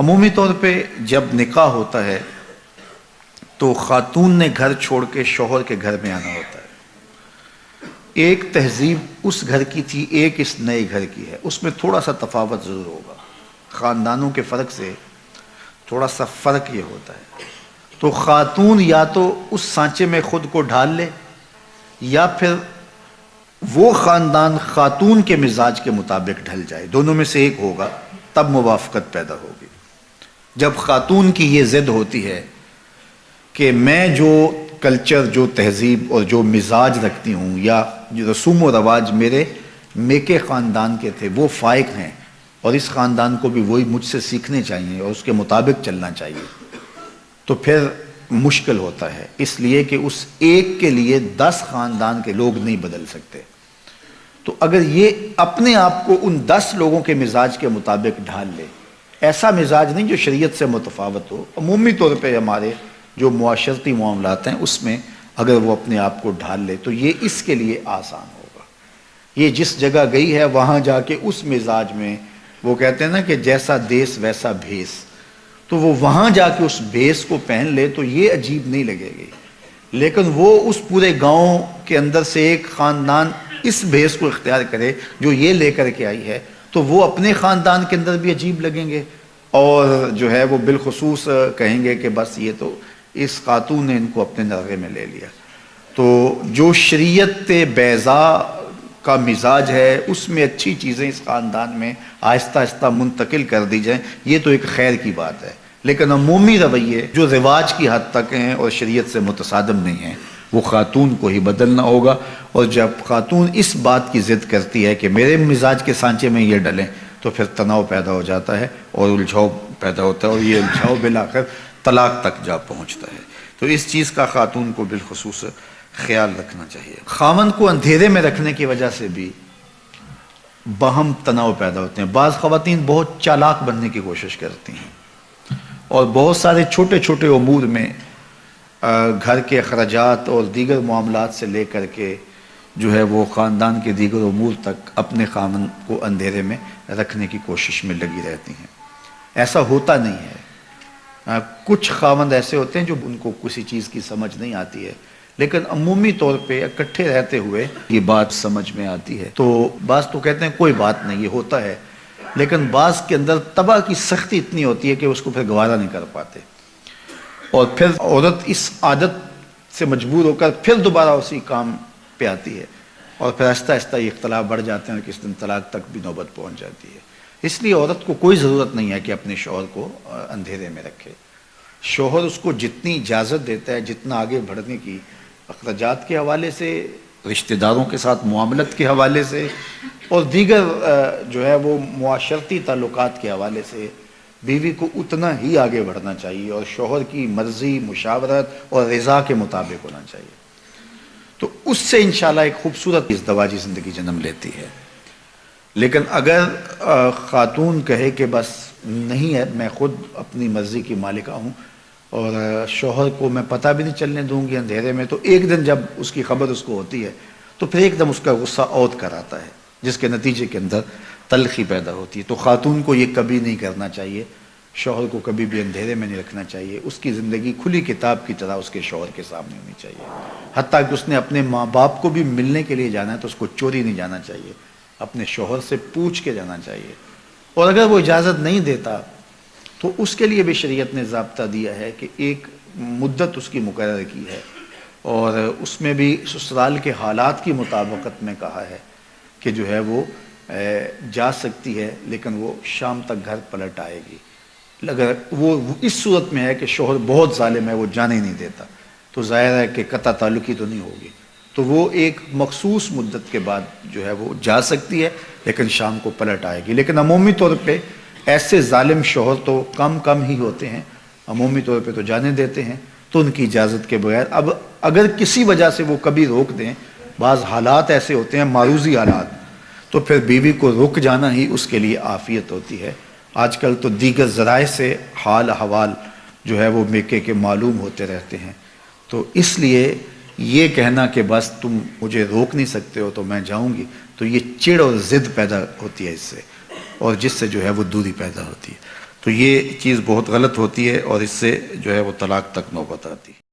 عمومی طور پہ جب نکاح ہوتا ہے تو خاتون نے گھر چھوڑ کے شوہر کے گھر میں آنا ہوتا ہے۔ ایک تہذیب اس گھر کی تھی، ایک اس نئے گھر کی ہے، اس میں تھوڑا سا تفاوت ضرور ہوگا، خاندانوں کے فرق سے تھوڑا سا فرق یہ ہوتا ہے۔ تو خاتون یا تو اس سانچے میں خود کو ڈھال لے، یا پھر وہ خاندان خاتون کے مزاج کے مطابق ڈھل جائے، دونوں میں سے ایک ہوگا، تب موافقت پیدا ہوگی۔ جب خاتون کی یہ ضد ہوتی ہے کہ میں جو کلچر، جو تہذیب اور جو مزاج رکھتی ہوں، یا جو رسوم و رواج میرے میکے خاندان کے تھے وہ فائق ہیں، اور اس خاندان کو بھی وہی مجھ سے سیکھنے چاہیے اور اس کے مطابق چلنا چاہیے، تو پھر مشکل ہوتا ہے، اس لیے کہ اس ایک کے لیے 10 خاندان کے لوگ نہیں بدل سکتے۔ تو اگر یہ اپنے آپ کو ان 10 لوگوں کے مزاج کے مطابق ڈھال لے، ایسا مزاج نہیں جو شریعت سے متفاوت ہو، عمومی طور پہ ہمارے جو معاشرتی معاملات ہیں اس میں اگر وہ اپنے آپ کو ڈھال لے تو یہ اس کے لیے آسان ہوگا۔ یہ جس جگہ گئی ہے وہاں جا کے اس مزاج میں، وہ کہتے ہیں نا کہ جیسا دیس ویسا بھیس، تو وہ وہاں جا کے اس بھیس کو پہن لے تو یہ عجیب نہیں لگے گی، لیکن وہ اس پورے گاؤں کے اندر سے ایک خاندان اس بھیس کو اختیار کرے جو یہ لے کر کے آئی ہے، تو وہ اپنے خاندان کے اندر بھی عجیب لگیں گے، اور جو ہے وہ بالخصوص کہیں گے کہ بس یہ تو اس خاتون نے ان کو اپنے نرغے میں لے لیا۔ تو جو شریعت بیضاء کا مزاج ہے اس میں اچھی چیزیں اس خاندان میں آہستہ آہستہ منتقل کر دی جائیں، یہ تو ایک خیر کی بات ہے، لیکن عمومی رویے جو رواج کی حد تک ہیں اور شریعت سے متصادم نہیں ہیں وہ خاتون کو ہی بدلنا ہوگا۔ اور جب خاتون اس بات کی ضد کرتی ہے کہ میرے مزاج کے سانچے میں یہ ڈلیں تو پھر تناؤ پیدا ہو جاتا ہے اور الجھاؤ پیدا ہوتا ہے، اور یہ الجھاؤ بالآخر طلاق تک جا پہنچتا ہے۔ تو اس چیز کا خاتون کو بالخصوص خیال رکھنا چاہیے۔ خاوند کو اندھیرے میں رکھنے کی وجہ سے بھی باہم تناؤ پیدا ہوتے ہیں۔ بعض خواتین بہت چالاک بننے کی کوشش کرتی ہیں اور بہت سارے چھوٹے چھوٹے امور میں گھر کے اخراجات اور دیگر معاملات سے لے کر کے جو ہے وہ خاندان کے دیگر امور تک اپنے خاوند کو اندھیرے میں رکھنے کی کوشش میں لگی رہتی ہیں۔ ایسا ہوتا نہیں ہے، کچھ خاوند ایسے ہوتے ہیں جو ان کو کسی چیز کی سمجھ نہیں آتی ہے، لیکن عمومی طور پہ اکٹھے رہتے ہوئے یہ بات سمجھ میں آتی ہے۔ تو بعض تو کہتے ہیں کوئی بات نہیں، یہ ہوتا ہے، لیکن بعض کے اندر طبع کی سختی اتنی ہوتی ہے کہ اس کو پھر گوارا نہیں کر پاتے، اور پھر عورت اس عادت سے مجبور ہو کر پھر دوبارہ اسی کام پہ آتی ہے، اور پھر آہستہ آہستہ یہ اختلاف بڑھ جاتے ہیں اور کس دن طلاق تک بھی نوبت پہنچ جاتی ہے۔ اس لیے عورت کو کوئی ضرورت نہیں ہے کہ اپنے شوہر کو اندھیرے میں رکھے۔ شوہر اس کو جتنی اجازت دیتا ہے، جتنا آگے بڑھنے کی، اخراجات کے حوالے سے، رشتہ داروں کے ساتھ معاملت کے حوالے سے، اور دیگر جو ہے وہ معاشرتی تعلقات کے حوالے سے، بیوی کو اتنا ہی آگے بڑھنا چاہیے اور شوہر کی مرضی، مشاورت اور رضا کے مطابق ہونا چاہیے۔ تو اس سے انشاءاللہ ایک خوبصورت ازدواجی زندگی جنم لیتی ہے۔ لیکن اگر خاتون کہے کہ بس نہیں ہے، میں خود اپنی مرضی کی مالکہ ہوں اور شوہر کو میں پتہ بھی نہیں چلنے دوں گی اندھیرے میں، تو ایک دن جب اس کی خبر اس کو ہوتی ہے تو پھر ایک دم اس کا غصہ عود کر آتا ہے، جس کے نتیجے کے اندر تلخی پیدا ہوتی ہے۔ تو خاتون کو یہ کبھی نہیں کرنا چاہیے، شوہر کو کبھی بھی اندھیرے میں نہیں رکھنا چاہیے، اس کی زندگی کھلی کتاب کی طرح اس کے شوہر کے سامنے ہونی چاہیے۔ حتیٰ کہ اس نے اپنے ماں باپ کو بھی ملنے کے لیے جانا ہے تو اس کو چوری نہیں جانا چاہیے، اپنے شوہر سے پوچھ کے جانا چاہیے، اور اگر وہ اجازت نہیں دیتا تو اس کے لیے بھی شریعت نے ضابطہ دیا ہے کہ ایک مدت اس کی مقرر کی ہے، اور اس میں بھی سسرال کے حالات کی مطابقت میں کہا ہے کہ جو ہے وہ جا سکتی ہے، لیکن وہ شام تک گھر پلٹ آئے گی۔ اگر وہ اس صورت میں ہے کہ شوہر بہت ظالم ہے، وہ جانے نہیں دیتا، تو ظاہر ہے کہ قطع تعلقی تو نہیں ہوگی، تو وہ ایک مخصوص مدت کے بعد جو ہے وہ جا سکتی ہے، لیکن شام کو پلٹ آئے گی۔ لیکن عمومی طور پہ ایسے ظالم شوہر تو کم ہی ہوتے ہیں، عمومی طور پہ تو جانے دیتے ہیں، تو ان کی اجازت کے بغیر۔ اب اگر کسی وجہ سے وہ کبھی روک دیں، بعض حالات ایسے ہوتے ہیں معروضی حالات، تو پھر بیوی کو رک جانا ہی اس کے لیے عافیت ہوتی ہے۔ آج کل تو دیگر ذرائع سے حال احوال جو ہے وہ میکے کے معلوم ہوتے رہتے ہیں، تو اس لیے یہ کہنا کہ بس تم مجھے روک نہیں سکتے ہو تو میں جاؤں گی، تو یہ چڑ اور ضد پیدا ہوتی ہے اس سے، اور جس سے جو ہے وہ دوری پیدا ہوتی ہے۔ تو یہ چیز بہت غلط ہوتی ہے اور اس سے جو ہے وہ طلاق تک نوبت آتی ہے۔